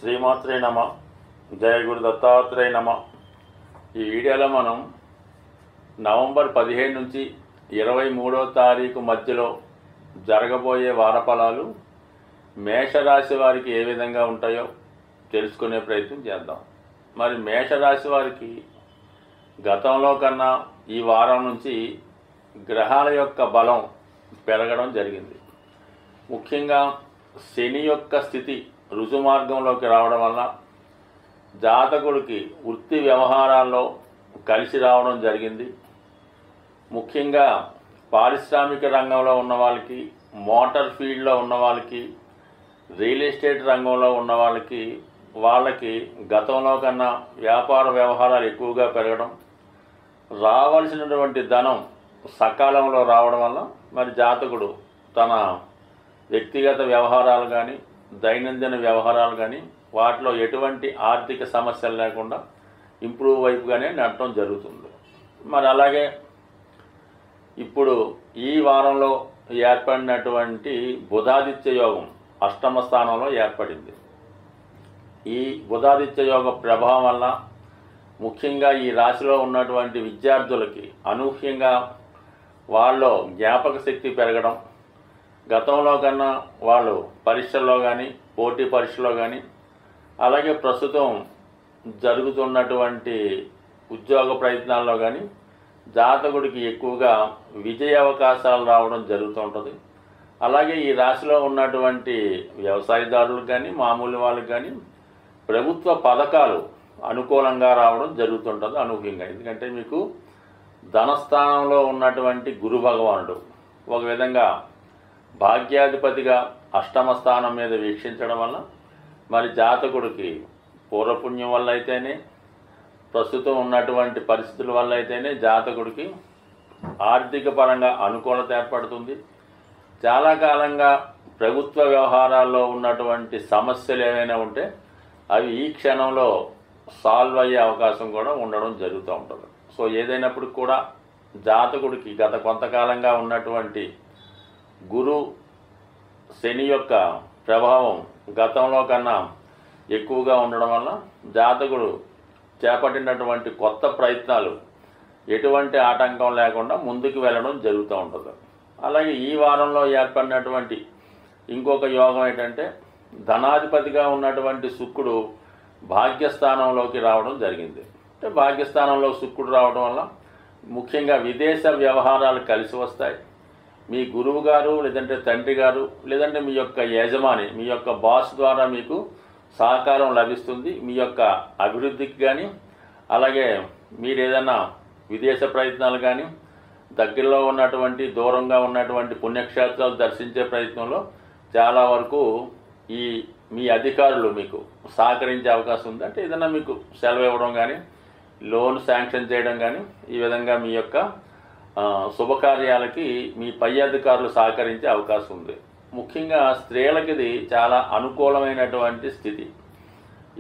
శ్రీమాత్రే నమ. జయ గురు దత్తాత్రేయ నమ. ఈ వీడియోలో మనం నవంబర్ 15 నుంచి 23వ తారీఖు మధ్యలో జరగబోయే వారఫలాలు మేషరాశి వారికి ఏ విధంగా ఉంటాయో తెలుసుకునే ప్రయత్నం చేద్దాం. మరి మేషరాశి వారికి గతంలో కన్నా ఈ వారం నుంచి గ్రహాల యొక్క బలం పెరగడం జరిగింది. ముఖ్యంగా శని యొక్క స్థితి రుజుమార్గంలోకి రావడం వల్ల జాతకుడికి వృత్తి వ్యవహారాల్లో కలిసి రావడం జరిగింది. ముఖ్యంగా పారిశ్రామిక రంగంలో ఉన్న వాళ్ళకి, మోటార్ ఫీల్డ్లో ఉన్న వాళ్ళకి, రియల్ ఎస్టేట్ రంగంలో ఉన్న వాళ్ళకి గతంలో కన్నా వ్యాపార వ్యవహారాలు ఎక్కువగా పెరగడం, రావాల్సినటువంటి ధనం సకాలంలో రావడం వల్ల మరి జాతకుడు తన వ్యక్తిగత వ్యవహారాలు కానీ, దైనందిన వ్యవహారాలు కానీ వాటిలో ఎటువంటి ఆర్థిక సమస్యలు లేకుండా ఇంప్రూవ్ వైపుగానే నడటం జరుగుతుంది. మరి అలాగే ఇప్పుడు ఈ వారంలో ఏర్పడినటువంటి బుధాదిత్య యోగం అష్టమ స్థానంలో ఏర్పడింది. ఈ బుధాదిత్య యోగ ప్రభావం వల్ల ముఖ్యంగా ఈ రాశిలో ఉన్నటువంటి విద్యార్థులకి అనూహ్యంగా వాళ్ళలో జ్ఞాపక శక్తి పెరగడం, గతంలో కన్నా వాళ్ళు పరీక్షల్లో కానీ, పోటీ పరీక్షల్లో కానీ, అలాగే ప్రస్తుతం జరుగుతున్నటువంటి ఉద్యోగ ప్రయత్నాల్లో కానీ జాతకుడికి ఎక్కువగా విజయ అవకాశాలు రావడం జరుగుతూ ఉంటుంది. అలాగే ఈ రాశిలో ఉన్నటువంటి వ్యవసాయదారులకు కానీ, మామూలు వాళ్ళకి కానీ ప్రభుత్వ పథకాలు అనుకూలంగా రావడం జరుగుతుంటుంది అనూహ్యంగా. ఎందుకంటే మీకు ధనస్థానంలో ఉన్నటువంటి గురు భగవానుడు ఒక విధంగా భాగ్యాధిపతిగా అష్టమ స్థానం మీద వీక్షించడం వల్ల మరి జాతకుడికి పూర్వపుణ్యం వల్ల అయితేనే, ప్రస్తుతం ఉన్నటువంటి పరిస్థితుల వల్ల అయితేనే జాతకుడికి ఆర్థిక పరంగా అనుకూలత ఏర్పడుతుంది. చాలా కాలంగా ప్రభుత్వ వ్యవహారాల్లో ఉన్నటువంటి సమస్యలు ఏవైనా ఉంటే అవి ఈ క్షణంలో సాల్వ్ అయ్యే అవకాశం కూడా ఉండడం జరుగుతూ ఉంటుంది. సో ఏదైనప్పుడు కూడా జాతకుడికి గత కొంతకాలంగా ఉన్నటువంటి గురు శని యొక్క ప్రభావం గతంలో కన్నా ఎక్కువగా ఉండడం వల్ల జాతకుడు చేపట్టినటువంటి కొత్త ప్రయత్నాలు ఎటువంటి ఆటంకం లేకుండా ముందుకు వెళ్ళడం జరుగుతూ ఉంటుంది. అలాగే ఈ వారంలో ఏర్పడినటువంటి ఇంకొక యోగం ఏంటంటే ధనాధిపతిగా ఉన్నటువంటి శుక్రుడు భాగ్యస్థానంలోకి రావడం జరిగింది. అంటే భాగ్యస్థానంలో శుక్రుడు రావడం వల్ల ముఖ్యంగా విదేశ వ్యవహారాలు కలిసి వస్తాయి. మీ గురువు గారు, లేదంటే తండ్రి గారు, లేదంటే మీ యొక్క యజమాని, మీ యొక్క బాస్ ద్వారా మీకు సహకారం లభిస్తుంది. మీ యొక్క అభివృద్ధికి కానీ, అలాగే మీరు ఏదైనా విదేశ ప్రయత్నాలు కానీ, దగ్గరలో ఉన్నటువంటి దూరంగా ఉన్నటువంటి పుణ్యక్షేత్రాలు దర్శించే ప్రయత్నంలో చాలా వరకు మీ అధికారులు మీకు సహకరించే అవకాశం ఉంది. అంటే ఏదైనా మీకు సెలవు ఇవ్వడం కానీ, లోన్ శాంక్షన్ చేయడం కానీ, ఈ విధంగా మీ యొక్క శుభకార్యాలకి మీ పై అధికారులు సహకరించే అవకాశం ఉంది. ముఖ్యంగా స్త్రీలకి ఇది చాలా అనుకూలమైనటువంటి స్థితి.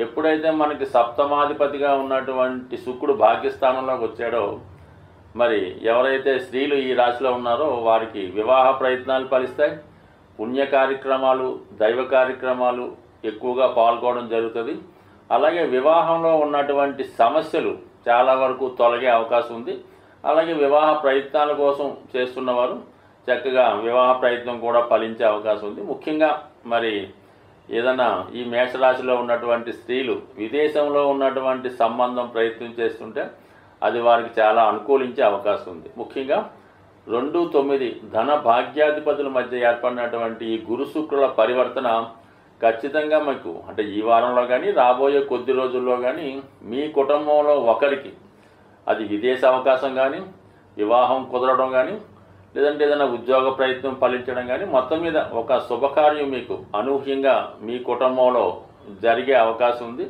ఎప్పుడైతే మనకి సప్తమాధిపతిగా ఉన్నటువంటి శుక్రుడు భాగ్యస్థానంలోకి వచ్చాడో మరి ఎవరైతే స్త్రీలు ఈ రాశిలో ఉన్నారో వారికి వివాహ ప్రయత్నాలు ఫలిస్తాయి. పుణ్య కార్యక్రమాలు, దైవ కార్యక్రమాలు ఎక్కువగా పాల్గొనడం జరుగుతుంది. అలాగే వివాహంలో ఉన్నటువంటి సమస్యలు చాలా వరకు తొలగే అవకాశం ఉంది. అలాగే వివాహ ప్రయత్నాల కోసం చేస్తున్నవారు చక్కగా వివాహ ప్రయత్నం కూడా ఫలించే అవకాశం ఉంది. ముఖ్యంగా మరి ఏదైనా ఈ మేషరాశిలో ఉన్నటువంటి స్త్రీలు విదేశంలో ఉన్నటువంటి సంబంధం ప్రయత్నం చేస్తుంటే అది వారికి చాలా అనుకూలించే అవకాశం ఉంది. ముఖ్యంగా 2, 9 ధన భాగ్యాధిపతుల మధ్య ఏర్పడినటువంటి ఈ గురు శుక్రుల పరివర్తన ఖచ్చితంగా మీకు అంటే ఈ వారంలో కానీ, రాబోయే కొద్ది రోజుల్లో కానీ మీ కుటుంబంలో ఒకరికి అది విదేశ అవకాశం కానీ, వివాహం కుదరడం కానీ, లేదంటే ఏదైనా ఉద్యోగ ప్రయత్నం ఫలించడం కానీ, మొత్తం మీద ఒక శుభకార్యం మీకు అనూహ్యంగా మీ కుటుంబంలో జరిగే అవకాశం ఉంది.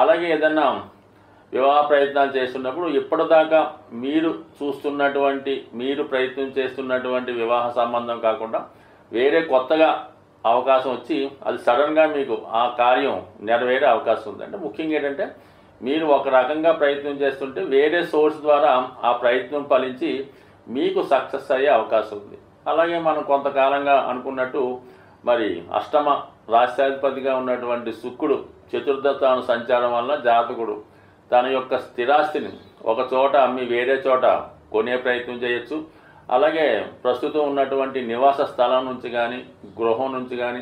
అలాగే ఏదైనా వివాహ ప్రయత్నాలు చేస్తున్నప్పుడు ఇప్పటిదాకా మీరు ప్రయత్నం చేస్తున్నటువంటి వివాహ సంబంధం కాకుండా వేరే కొత్తగా అవకాశం వచ్చి అది సడన్గా మీకు ఆ కార్యం నెరవేరే అవకాశం ఉంది. అంటే ముఖ్యంగా ఏంటంటే మీరు ఒక రకంగా ప్రయత్నం చేస్తుంటే వేరే సోర్స్ ద్వారా ఆ ప్రయత్నం ఫలించి మీకు సక్సెస్ అయ్యే అవకాశం ఉంది. అలాగే మనం కొంతకాలంగా అనుకున్నట్టు మరి అష్టమ రాష్ట్రాధిపతిగా ఉన్నటువంటి శుక్రుడు చతుర్థ స్థానం సంచారం వల్ల జాతకుడు తన యొక్క స్థిరాస్తిని ఒక చోట అమ్మి వేరే చోట కొనే ప్రయత్నం చేయొచ్చు. అలాగే ప్రస్తుతం ఉన్నటువంటి నివాస స్థలం నుంచి కానీ గృహం నుంచి కానీ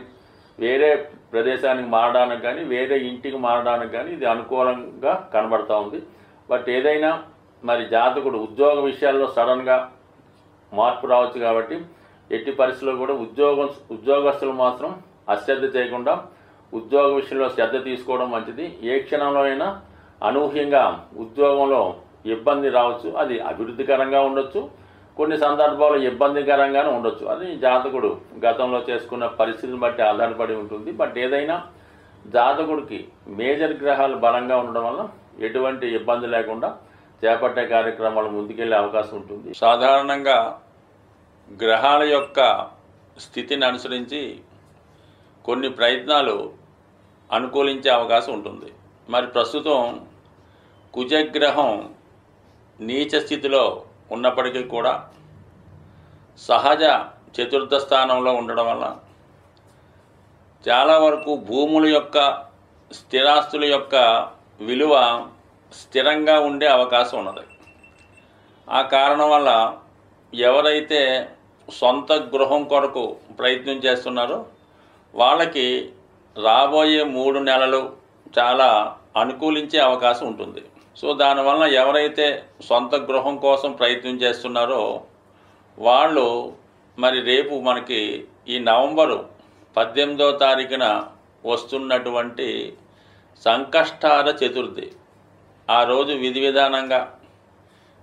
వేరే ప్రదేశానికి మారడానికి కానీ వేరే ఇంటికి మారడానికి కానీ ఇది అనుకూలంగా కనబడతా ఉంది. బట్ ఏదైనా మరి జాతకుడు ఉద్యోగ విషయాల్లో సడన్గా మార్పు రావచ్చు కాబట్టి ఎట్టి పరిస్థితుల్లో కూడా ఉద్యోగస్తులు మాత్రం అశ్రద్ధ చేయకుండా ఉద్యోగ విషయంలో శ్రద్ధ తీసుకోవడం మంచిది. ఏ క్షణంలో అయినా అనూహ్యంగా ఉద్యోగంలో ఇబ్బంది రావచ్చు. అది అభివృద్ధికరంగా ఉండొచ్చు, కొన్ని సందర్భాల్లో ఇబ్బందికరంగానే ఉండొచ్చు. అది జాతకుడు గతంలో చేసుకున్న పరిస్థితిని బట్టి ఆధారపడి ఉంటుంది. బట్ ఏదైనా జాతకుడికి మేజర్ గ్రహాలు బలంగా ఉండడం వల్ల ఎటువంటి ఇబ్బంది లేకుండా చేపట్టే కార్యక్రమాలు ముందుకెళ్లే అవకాశం ఉంటుంది. సాధారణంగా గ్రహాల యొక్క స్థితిని అనుసరించి కొన్ని ప్రయత్నాలు అనుకూలించే అవకాశం ఉంటుంది. మరి ప్రస్తుతం కుజగ్రహం నీచ స్థితిలో ఉన్నప్పటికీ కూడా సహజ చతుర్థ స్థానంలో ఉండడం వల్ల చాలా వరకు భూముల యొక్క స్థిరాస్తుల యొక్క విలువ స్థిరంగా ఉండే అవకాశం ఉన్నది. ఆ కారణం వల్ల ఎవరైతే సొంత గృహం కొరకు ప్రయత్నం చేస్తున్నారో వాళ్ళకి రాబోయే 3 నెలలు చాలా అనుకూలించే అవకాశం ఉంటుంది. సో దానివల్ల ఎవరైతే సొంత గృహం కోసం ప్రయత్నం చేస్తున్నారో వాళ్ళు మరి రేపు మనకి ఈ నవంబరు 18వ తారీఖున వస్తున్నటువంటి సంకష్టార చతుర్థి ఆ రోజు విధి విధానంగా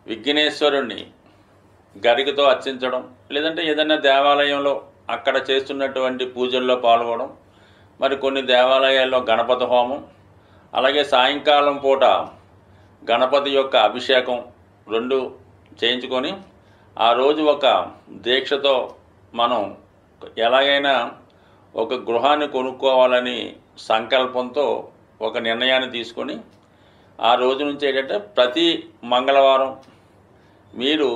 విఘ్నేశ్వరుణ్ణి గరికతో అర్చించడం, లేదంటే ఏదైనా దేవాలయంలో అక్కడ చేస్తున్నటువంటి పూజల్లో పాల్గొనడం, మరి కొన్ని దేవాలయాల్లో గణపతి హోమం, అలాగే సాయంకాలం పూట గణపతి యొక్క అభిషేకం 2 చేయించుకొని ఆ రోజు ఒక దీక్షతో మనం ఎలాగైనా ఒక గృహాన్ని కొనుక్కోవాలని సంకల్పంతో ఒక నిర్ణయాన్ని తీసుకొని ఆ రోజు నుంచి ఏంటంటే ప్రతి మంగళవారం మీరు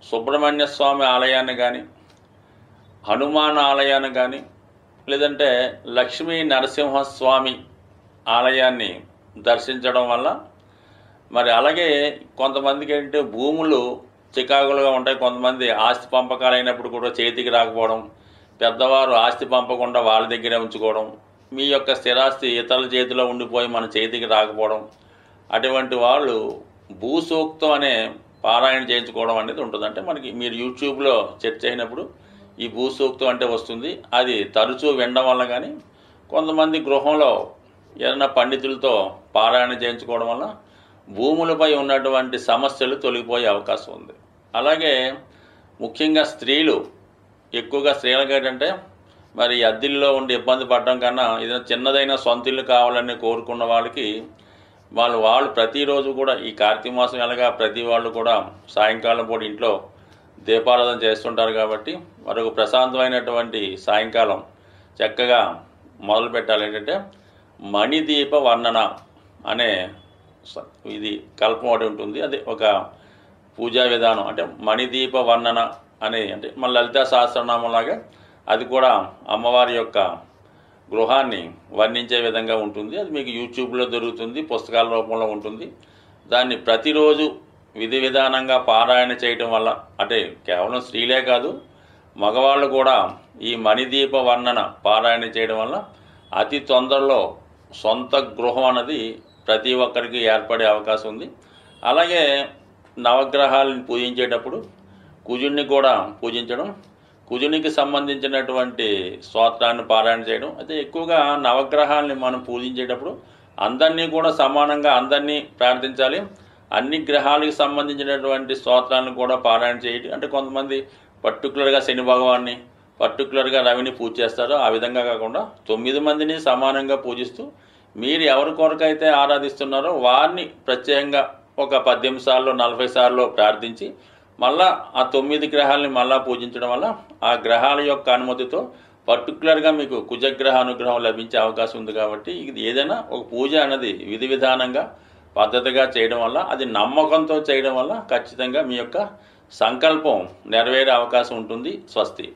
సుబ్రహ్మణ్య స్వామి ఆలయాన్ని కానీ హనుమాన్ ఆలయాన్ని కానీ లేదంటే లక్ష్మీ నరసింహస్వామి ఆలయాన్ని దర్శించడం వల్ల మరి అలాగే కొంతమందికి ఏంటంటే భూములు చికాకులుగా ఉంటాయి. కొంతమంది ఆస్తి పంపకాలు అయినప్పుడు కూడా చేతికి రాకపోవడం, పెద్దవారు ఆస్తి పంపకుండా వాళ్ళ దగ్గరే ఉంచుకోవడం, మీ యొక్క స్థిరాస్తి ఇతరుల చేతిలో ఉండిపోయి మన చేతికి రాకపోవడం, అటువంటి వాళ్ళు భూసూక్తం అనే పారాయణ చేయించుకోవడం అనేది ఉంటుంది. అంటే మనకి మీరు యూట్యూబ్లో సెర్చ్ చేసినప్పుడు ఈ భూసూక్తం అంటే వస్తుంది. అది తరచూ వినడం వల్ల కానీ కొంతమంది గృహంలో ఏదైనా పండితులతో పారాయణ చేయించుకోవడం వల్ల భూములపై ఉన్నటువంటి సమస్యలు తొలగిపోయే అవకాశం ఉంది. అలాగే ముఖ్యంగా స్త్రీలు ఎక్కువగా స్త్రీలకు ఏంటంటే మరి అద్దెల్లో ఉండి ఇబ్బంది పడడం కన్నా ఏదైనా చిన్నదైనా సొంత ఇల్లు కావాలని కోరుకున్న వాళ్ళకి వాళ్ళు ప్రతిరోజు కూడా ఈ కార్తీక మాసం ఎలాగా ప్రతి వాళ్ళు కూడా సాయంకాలం పూట ఇంట్లో దీపారాధన చేస్తుంటారు కాబట్టి మరొక ప్రశాంతమైనటువంటి సాయంకాలం చక్కగా మొదలు పెట్టాలి. ఏంటంటే మణిదీప వర్ణన అనే ఇది కల్పం ఒకటి ఉంటుంది. అది ఒక పూజా విధానం. అంటే మణిదీప వర్ణన అనే అంటే మన లలితా సహస్రనామంలాగా అది కూడా అమ్మవారి యొక్క గృహాన్ని వర్ణించే విధంగా ఉంటుంది. అది మీకు యూట్యూబ్లో దొరుకుతుంది, పుస్తకాల రూపంలో ఉంటుంది. దాన్ని ప్రతిరోజు విధి విధానంగా పారాయణ చేయటం వల్ల అంటే కేవలం స్త్రీలే కాదు మగవాళ్ళు కూడా ఈ మణిదీప వర్ణన పారాయణ చేయడం వల్ల అతి తొందరలో సొంత గృహం అన్నది ప్రతి ఒక్కరికి ఏర్పడే అవకాశం ఉంది. అలాగే నవగ్రహాలను పూజించేటప్పుడు కుజుడిని కూడా పూజించడం, కుజునికి సంబంధించినటువంటి స్తోత్రాన్ని పారాయణ చేయడం. అయితే ఎక్కువగా నవగ్రహాలని మనం పూజించేటప్పుడు అందరినీ కూడా సమానంగా అందరినీ ప్రార్థించాలి. అన్ని గ్రహాలకు సంబంధించినటువంటి స్తోత్రాలను కూడా పారాయణ చేయడం. అంటే కొంతమంది పర్టికులర్గా శని భగవాన్ని పర్టికులర్గా రవిని పూజ చేస్తారో ఆ విధంగా కాకుండా 9 మందిని సమానంగా పూజిస్తూ మీరు ఎవరి కొరకైతే ఆరాధిస్తున్నారో వారిని ప్రత్యేకంగా ఒక 18 సార్లు 40 సార్లు ప్రార్థించి మళ్ళా ఆ 9 గ్రహాలని మళ్ళా పూజించడం వల్ల ఆ గ్రహాల యొక్క అనుమతితో పర్టికులర్గా మీకు కుజగ్రహ అనుగ్రహం లభించే అవకాశం ఉంది. కాబట్టి ఇది ఏదైనా ఒక పూజ అనేది విధి విధానంగా పద్ధతిగా చేయడం వల్ల అది నమ్మకంతో చేయడం వల్ల ఖచ్చితంగా మీ యొక్క సంకల్పం నెరవేరే అవకాశం ఉంటుంది. స్వస్తి.